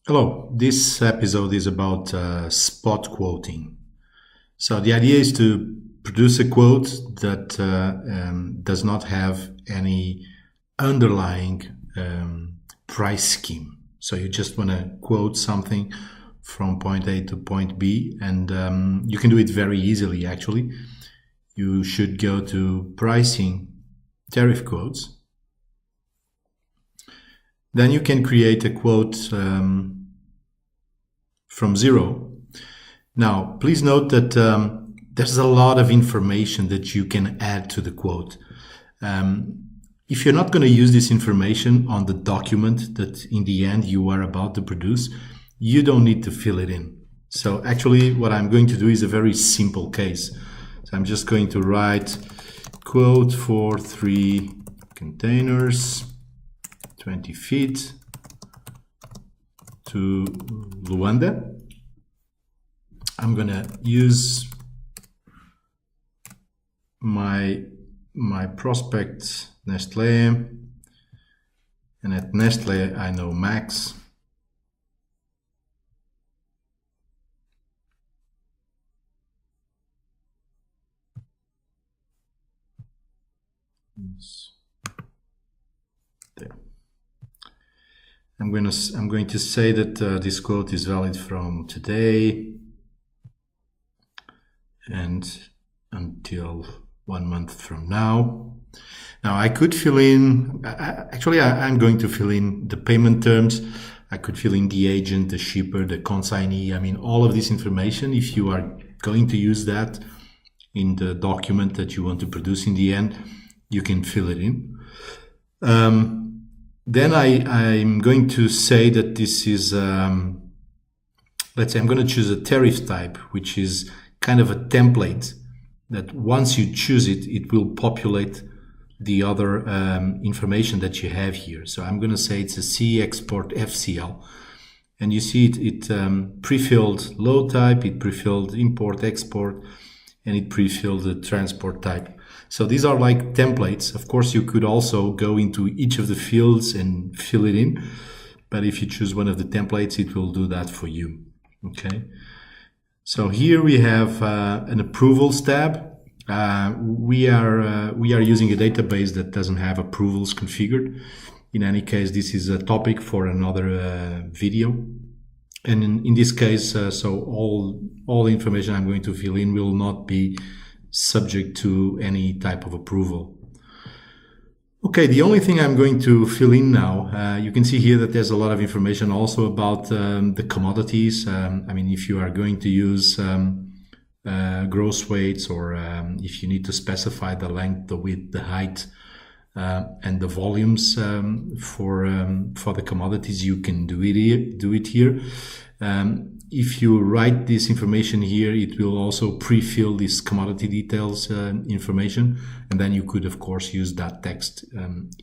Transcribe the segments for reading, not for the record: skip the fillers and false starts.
Hello, this episode is about spot quoting. So the idea is to produce a quote that does not have any underlying price scheme. So you just want to quote something from point A to point B, and you can do it very easily actually. You should go to pricing tariff quotes. Then you can create a quote from zero. Now, please note that there's a lot of information that you can add to the quote. If you're not going to use this information on the document that in the end you are about to produce, you don't need to fill it in. So actually what I'm going to do is a very simple case. So I'm just going to write quote for 3 containers, 20 feet to Luanda. I'm gonna use my prospect Nestlé, and at Nestlé I know Max. There. I'm going to say that this quote is valid from today and until 1 month from now. Now I could fill in, I'm going to fill in the payment terms. I could fill in the agent, the shipper, the consignee. I mean, all of this information, if you are going to use that in the document that you want to produce in the end, you can fill it in. Then I'm going to say that this is, let's say I'm going to choose a tariff type, which is kind of a template that once you choose it, it will populate the other information that you have here. So I'm going to say it's a C export FCL. And you see it pre-filled load type, it pre-filled import export, and it pre-filled the transport type. So these are like templates. Of course, you could also go into each of the fields and fill it in. But if you choose one of the templates, it will do that for you. Okay. So here we have an approvals tab. We are using a database that doesn't have approvals configured. In any case, this is a topic for another video. And in this case, so all information I'm going to fill in will not be subject to any type of approval. Okay, the only thing I'm going to fill in now, you can see here that there's a lot of information also about the commodities. I mean, if you are going to use gross weights, or if you need to specify the length, the width, the height, and the volumes for the commodities, you can do it here. If you write this information here, it will also pre-fill this commodity details information, and then you could of course use that text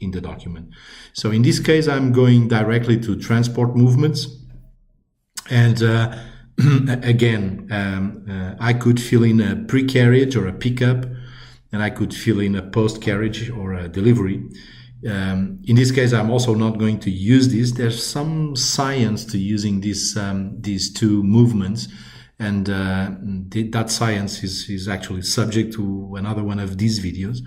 in the document. So in this case, I'm going directly to transport movements, and again, I could fill in a pre-carriage or a pickup, and I could fill in a post-carriage or a delivery. In this case, I'm also not going to use this. There's some science to using these two movements, and that science is actually subject to another one of these videos.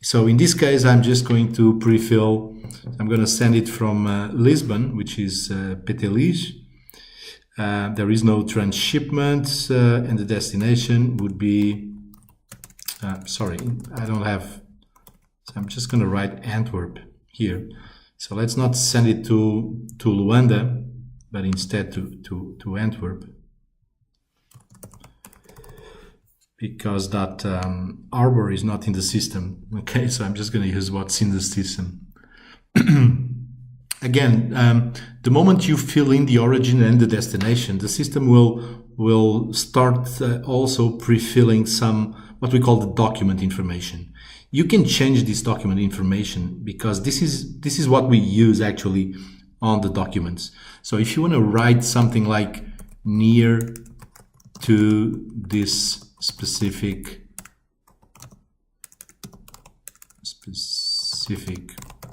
So in this case, I'm just going to pre-fill. I'm going to send it from Lisbon, which is Petelige. There is no transshipment, and the destination would be, sorry, I don't have, so I'm just going to write Antwerp here. So let's not send it to Luanda, but instead to Antwerp, because that harbor is not in the system. Okay, so I'm just going to use what's in the system. Again, the moment you fill in the origin and the destination, the system will start also pre-filling some what we call the document information. You can change this document information because this is what we use actually on the documents. So if you want to write something like near to this specific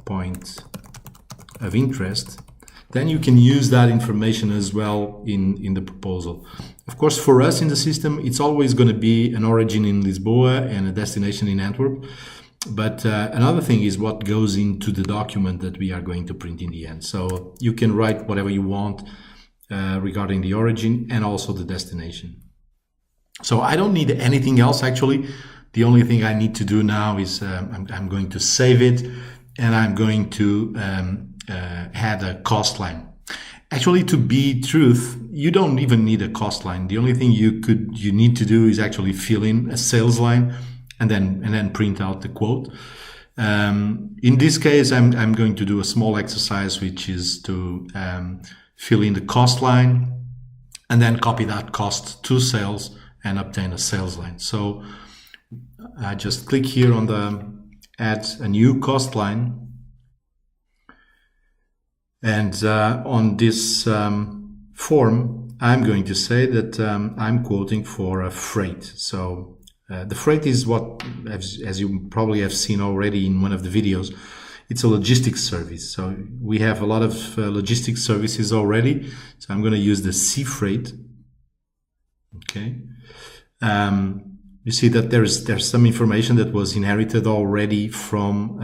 point of interest, then you can use that information as well in the proposal. Of course, for us in the system, it's always going to be an origin in Lisboa and a destination in Antwerp. But another thing is what goes into the document that we are going to print in the end. So you can write whatever you want regarding the origin and also the destination. So I don't need anything else actually. The only thing I need to do now is I'm going to save it, and I'm going to add a cost line. Actually, to be truth, you don't even need a cost line. The only thing you need to do is actually fill in a sales line and then print out the quote. In this case, I'm going to do a small exercise, which is to fill in the cost line and then copy that cost to sales and obtain a sales line. So I just click here on the add a new cost line. And on this form, I'm going to say that I'm quoting for a freight. So the freight is what, as you probably have seen already in one of the videos, it's a logistics service. So we have a lot of logistics services already. So I'm going to use the sea freight. Okay. You see that there's some information that was inherited already from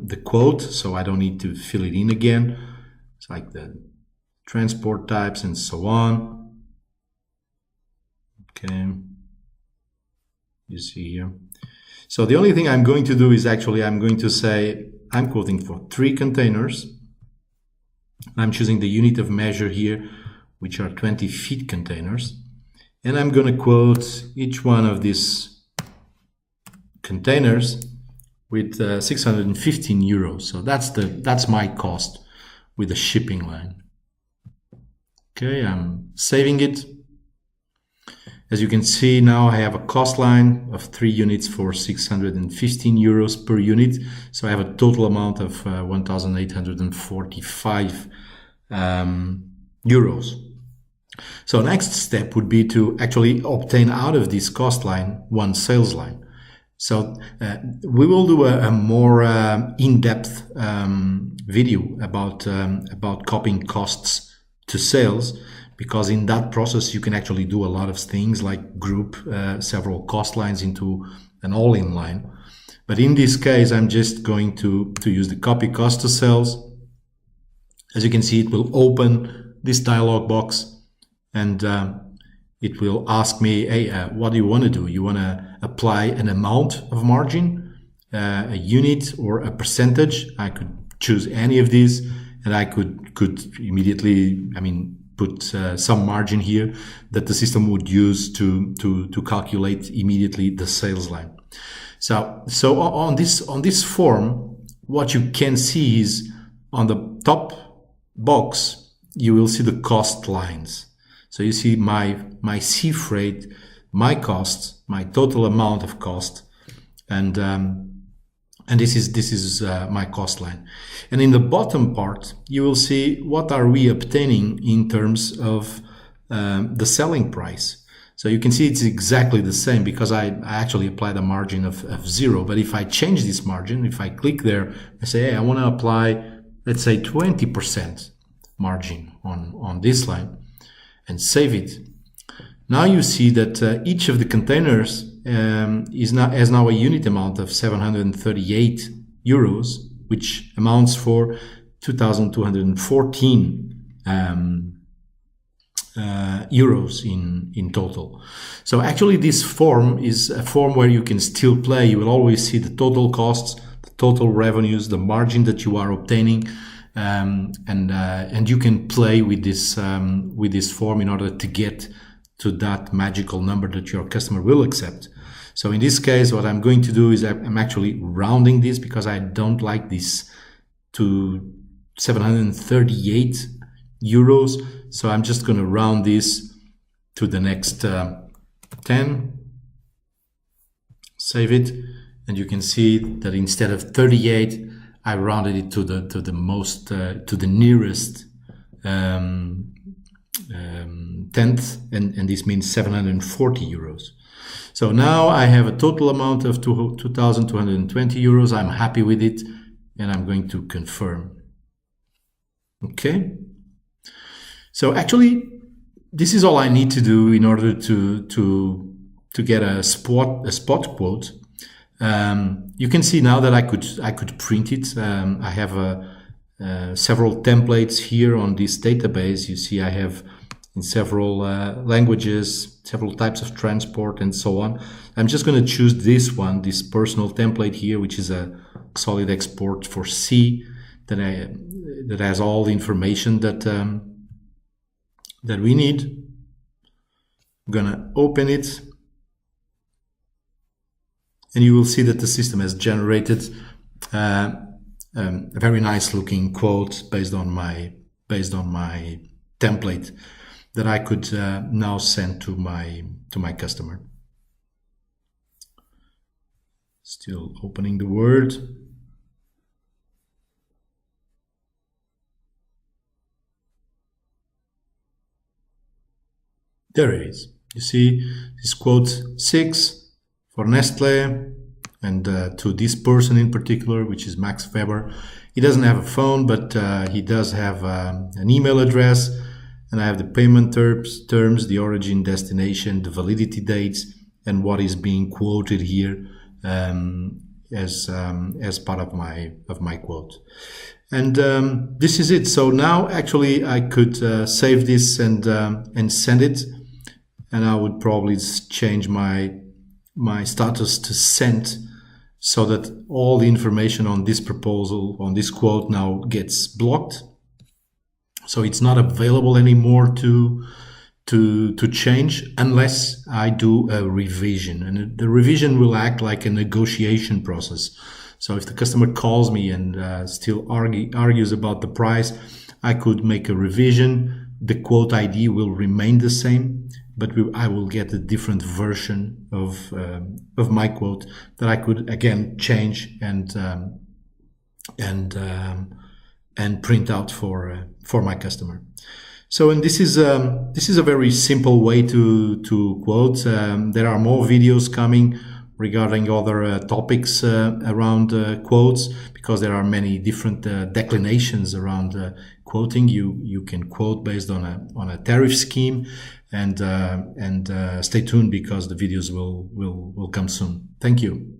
the quote, so I don't need to fill it in again. It's like the transport types and so on. Okay, you see here. So the only thing I'm going to do is actually I'm going to say I'm quoting for 3 containers. I'm choosing the unit of measure here, which are 20 feet containers. And I'm going to quote each one of these containers with 615 euros. So that's my cost with the shipping line. Okay, I'm saving it. As you can see now, I have a cost line of 3 units for 615 euros per unit. So I have a total amount of 1,845 euros. So next step would be to actually obtain out of this cost line one sales line. So we will do a more in-depth video about copying costs to sales, because in that process you can actually do a lot of things like group several cost lines into an all-in line. But in this case, I'm just going to use the copy cost to sales. As you can see, it will open this dialog box. And it will ask me, hey, what do you want to do? You want to apply an amount of margin, a unit or a percentage? I could choose any of these, and I could immediately, put some margin here that the system would use to calculate immediately the sales line. So on this form, what you can see is on the top box, you will see the cost lines. So you see my sea freight, my costs, my total amount of cost, and this is my cost line. And in the bottom part, you will see what are we obtaining in terms of the selling price. So you can see it's exactly the same because I actually applied a margin of 0. But if I change this margin, if I click there and say, hey, I want to apply, let's say 20% margin on this line, and save it. Now you see that each of the containers has now a unit amount of 738 euros, which amounts for 2,214 euros in total. So actually this form is a form where you can still play. You will always see the total costs, the total revenues, the margin that you are obtaining. And you can play with this form in order to get to that magical number that your customer will accept. So in this case, what I'm going to do is I'm actually rounding this because I don't like this to 738 euros. So I'm just going to round this to the next 10. Save it, and you can see that instead of 38. I rounded it to the nearest tenth, and this means 740 euros. So now I have a total amount of 2,220 euros. I'm happy with it, and I'm going to confirm. Okay, So actually, this is all I need to do in order to get a spot quote. You can see now that I could print it. I have several templates here on this database. You see I have in several languages, several types of transport and so on. I'm just going to choose this one, this personal template here, which is a solid export for C that has all the information that we need. I'm going to open it. And you will see that the system has generated a very nice looking quote based on my template that I could now send to my customer. Still opening the Word. There it is. You see this quote 6 for Nestle, and to this person in particular, which is Max Weber. He doesn't have a phone, but he does have an email address, and I have the payment terms, the origin, destination, the validity dates, and what is being quoted here as part of my quote. And this is it. So now actually I could save this and send it, and I would probably change my status to sent, so that all the information on this proposal, on this quote, now gets blocked. So it's not available anymore to change unless I do a revision. And the revision will act like a negotiation process. So if the customer calls me and still argues about the price, I could make a revision. The quote ID will remain the same, but I will get a different version of my quote that I could again change and print out for my customer. So, and this is a very simple way to quote. There are more videos coming regarding other topics around quotes, because there are many different declinations around quoting. You can quote based on a tariff scheme, and stay tuned, because the videos will come soon. Thank you.